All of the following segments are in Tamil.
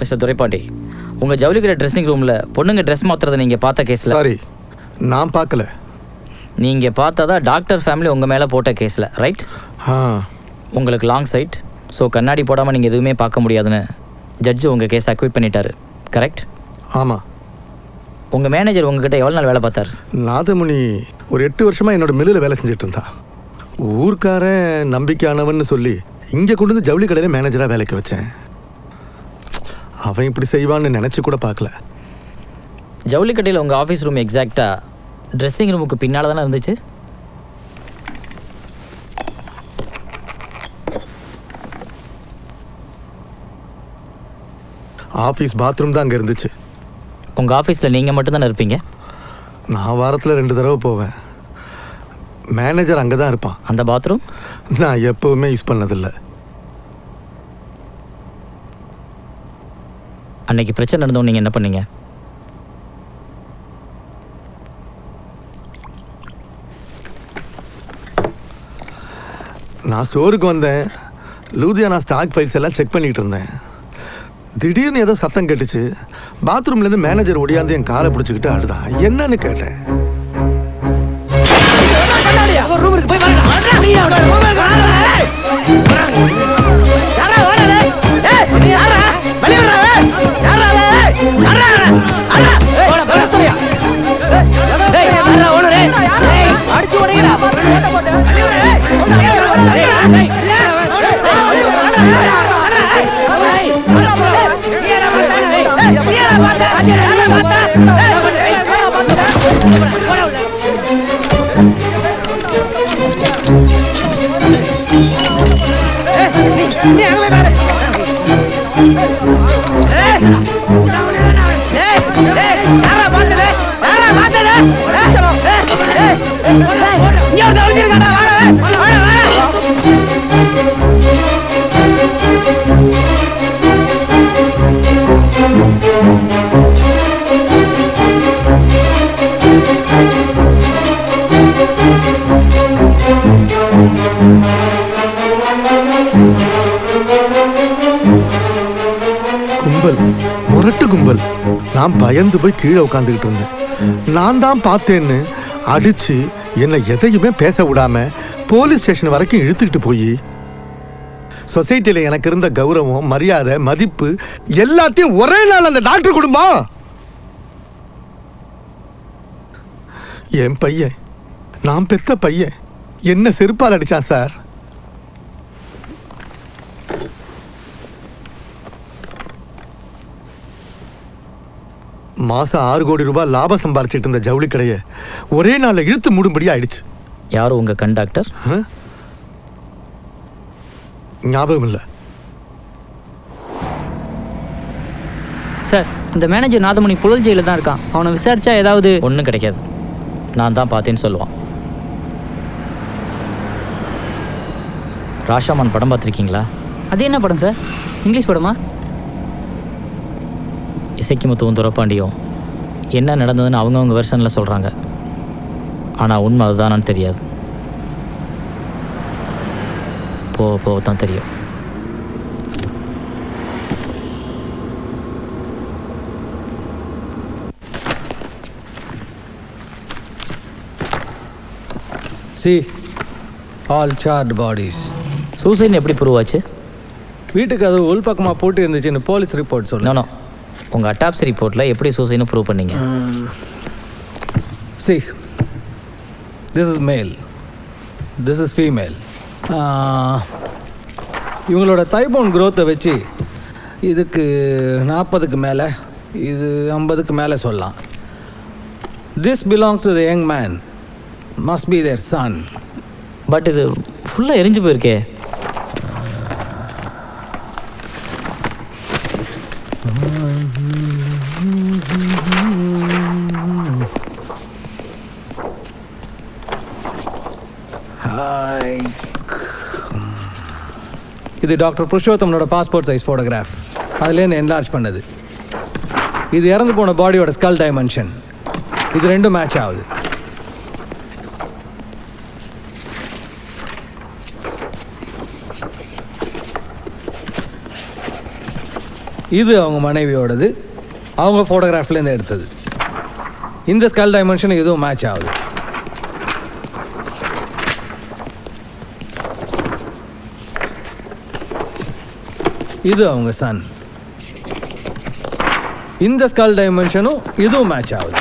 மிஸ்டர் துரைபாண்டி, உங்கள் ஜவுளிக்கடை ட்ரெஸ்ஸிங் ரூமில் பொண்ணுங்க ட்ரெஸ் மாற்றுறதை நீங்கள் பார்த்த கேஸில். சாரி, நான் பார்க்கல. நீங்கள் பார்த்ததா டாக்டர் ஃபேமிலி உங்கள் மேலே போட்ட கேஸில், ரைட்? உங்களுக்கு லாங் சைட், ஸோ கண்ணாடி போடாமல் நீங்கள் எதுவுமே பார்க்க முடியாதுன்னு ஜட்ஜு உங்கள் கேஸை அக்விட் பண்ணிட்டாரு, கரெக்ட்? ஆமாம். உங்கள் மேனேஜர் உங்ககிட்ட எவ்வளோ நாள் வேலை பார்த்தார்? நாதமுனி ஒரு 8 வருஷமாக என்னோட மில்லில் வேலை செஞ்சுட்டு இருந்தா. ஊர்க்காரன் நம்பிக்கையானவன்னு சொல்லி இங்கே கொண்டு வந்து ஜவுளி கடையில் மேனேஜராக வேலைக்கு வச்சேன். அவன் இப்படி செய்வான்னு நினச்சி கூட பார்க்கல. ஜவுளி கடையில் உங்கள் ஆஃபீஸ் ரூம் எக்ஸாக்டாக ட்ரெஸ்ஸிங் ரூமுக்கு பின்னால் தானே இருந்துச்சு? ஆஃபீஸ் பாத்ரூம் தான் அங்கே இருந்துச்சு. உங்கள் ஆஃபீஸில் நீங்கள் மட்டும்தானே இருப்பீங்க? நான் வாரத்தில் 2 தடவை போவேன். மேனேஜர் அங்கே தான் இருப்பான். அந்த பாத்ரூம் நான் எப்போவுமே யூஸ் பண்ணதில்லை. அன்னைக்கு பிரச்சனை நடந்தோம், நீங்கள் என்ன பண்ணீங்க? நான் ஸ்டோருக்கு வந்தேன். லூதியானா ஸ்டாக் ஃபைல்ஸ் எல்லாம் செக் பண்ணிகிட்டு இருந்தேன். திடீர்னு ஏதோ சத்தம் கேட்டுச்சு. பாத்ரூம்லேருந்து மேனேஜர் ஒடியாந்து என் காலை பிடிச்சிக்கிட்டு அழுதான். என்னன்னு கேட்டேன். கும்பல், முரட்டு கும்பல். நான் பயந்து போய் கீழே உட்காந்துக்கிட்டு இருந்தேன். நான் தான் பார்த்தேன்னு அடிச்சு என்னை எதையுமே பேச விடாம போலீஸ் ஸ்டேஷன் வரைக்கும் இழுத்துக்கிட்டு போய் சொசைட்டியில் எனக்கு இருந்த கௌரவம், மரியாதை, மதிப்பு எல்லாத்தையும் ஒரே நாள் அந்த டாக்டர் குடும்பம், என் பையன், நான் பெத்த பையன் என்ன செருப்பால் அடிச்சான் சார். மாசம் 6 கோடி ரூபாய் லாபம் சம்பாரிச்சிட்டு இருந்த ஜவுளி கடையை ஒரே நாளில் இழுத்து மூடும்படி ஆயிடுச்சு. யாரும் உங்க கண்டக்டர்? ஞாபகம் இல்லை சார். இந்த மேனேஜர் நாதமணி புழல் ஜெயில தான் இருக்கான். அவனை விசாரிச்சா ஏதாவது ஒன்றும் கிடைக்காது. நான் தான் பார்த்தேன்னு சொல்லுவான். ராஷாமான் படம் பார்த்துருக்கீங்களா? அது என்ன படம் சார்? இங்கிலீஷ் படமா? இசைக்கு முத்துவும் துரைபாண்டியும் என்ன நடந்ததுன்னு அவங்கவுங்க வெர்ஷனில் சொல்கிறாங்க. ஆனால் உண்மை அதுதானான்னு தெரியாது. போக தான் தெரியும். See, all charred bodies. சூசைட்னு எப்படி ப்ரூவ் ஆச்சு? வீட்டுக்கு அது உள்பக்கமாக போட்டு இருந்துச்சுன்னு போலீஸ் ரிப்போர்ட் சொல்லணும். உங்கள் அட்டாப்சி ரிப்போர்ட்டில் எப்படி சூசைட்னு ப்ரூவ் பண்ணீங்க? See, this is male, this is female. இவங்களோட தைபோன் growth-ஐ வச்சு இதுக்கு 40க்கு மேலே, இது 50க்கு மேலே சொல்லலாம். This belongs to the young man. Must be their son. But இது ஃபுல்லாக எரிஞ்சு போயிருக்கே. இது டாக்டர் புருஷோத்தமனோட பாஸ்போர்ட் சைஸ் ஃபோட்டோகிராஃப். அதுலேருந்து என்லார்ஜ் பண்ணது. இது இறந்து போன பாடியோட ஸ்கல் டைமென்ஷன். இது ரெண்டும் மேட்ச் ஆகுது. இது அவங்க மனைவியோடது, அவங்க ஃபோட்டோகிராஃப்லேருந்து எடுத்தது. இந்த ஸ்கல் டைமென்ஷன் இதுவும் மேட்ச் ஆகுது. இது அவங்க சன். இந்த ஸ்கல் டைமென்ஷனும் இதுவும் மேட்ச் ஆகுது.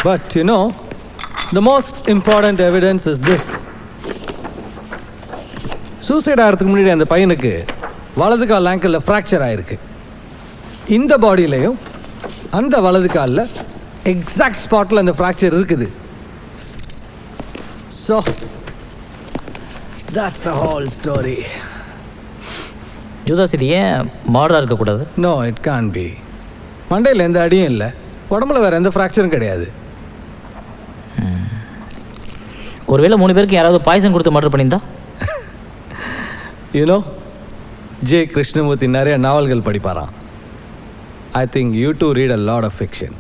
But you know, the most important evidence is this. Suicide ஆகிறதுக்கு முன்னாடி அந்த பையனுக்கு வலது கால் ஆங்கிளில் ஃப்ராக்சர் ஆகிருக்கு. இந்த பாடியிலையும் அந்த வலது காலில் எக்ஸாக்ட் ஸ்பாட்டில் அந்த ஃப்ராக்சர் இருக்குது. So that's the whole story. Judas, இது ஏன் மாடராக இருக்கக்கூடாது? No, it can't be. மண்டையில் எந்த அடியும் இல்லை, உடம்புல வேறு எந்த ஃப்ராக்சரும் கிடையாது. ஒருவேளை 3 பேருக்கு யாராவது பாய்சன் கொடுத்து மர்டர் பண்ணியிருந்தா? யூனோ, ஜே கிருஷ்ணமூர்த்தி நிறைய நாவல்கள் படிப்பாராம். I think you do read a lot of fiction.